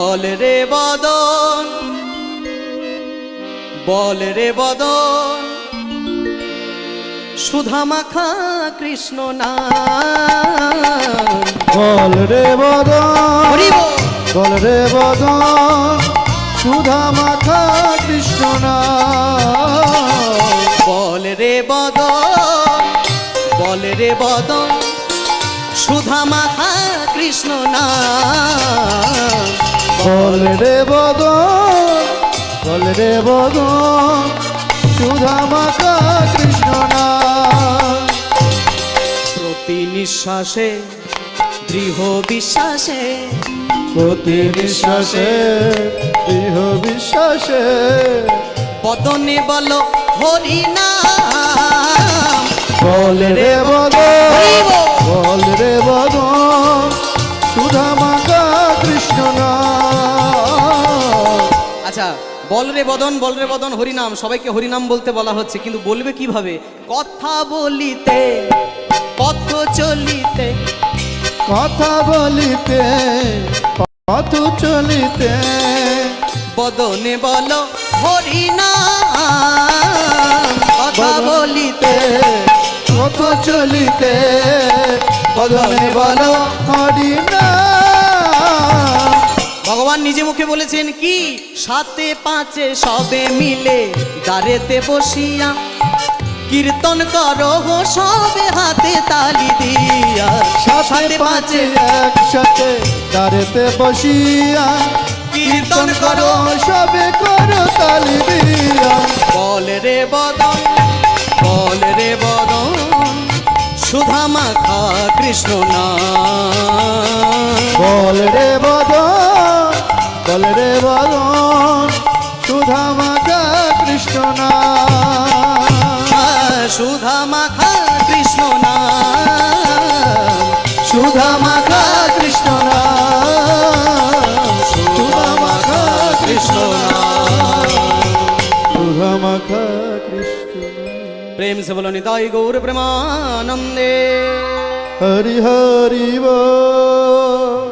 বল রে বদন, বল রে বদন, সুধা মাখা কৃষ্ণ নাম। বল রে বদন, বল রে বদন, সুধা মাখা কৃষ্ণ নাম। বল রে বদন, বল রে বদন, সুধা মাখা কৃষ্ণ নাম। বল রে বদন, বল রে বদন, সুধা মাখা কৃষ্ণ নাম। প্রতি নিঃশ্বাসে দৃঢ় বিশ্বাসে, প্রতি নিঃশ্বাসে দৃঢ় বিশ্বাসে, বদনে বলো হরি নাম। বল রে বদন, বল রে বদন, সুধা মাখা কৃষ্ণ নাম। আচ্ছা, বল রে বদন, বল রে বদন হরিনাম, সবাইকে হরিনাম বলতে বলা হচ্ছে, কিন্তু বলবে কিভাবে? কথা বলিতে, পথ চলিতে, কথা বলিতে, পথ চলিতে, বদনে বলো হরিনাম। কথা বলিতে, পথ চলিতে, বদনে বলো হরি নাম। ভগবান নিজে মুখে বলেছেন কি? সাতে পাঁচে সবে মিলে দ্বারেতে বসিয়া কীর্তন করো সবে হাতে তালি দিয়া। সাথে পাঁচে একসাথে দ্বারেতে বসিয়া কীর্তন করো, সবে করো তালি দিয়া। বল রে বদন, বল রে বদন, সুধা মাখা কৃষ্ণ নাম। বল রে বদন, বল রে বদন, সুধা মাখা কৃষ্ণ নাম। সুধা মাখা কৃষ্ণ নাম, সুধা মাখা কৃষ্ণ নাম, সুধা মাখা কৃষ্ণ নাম, সুধা মাখা কৃষ্ণ নাম। প্রেম से बोलो निताई गौर प्रेमानंदे। हरि हरि बोल।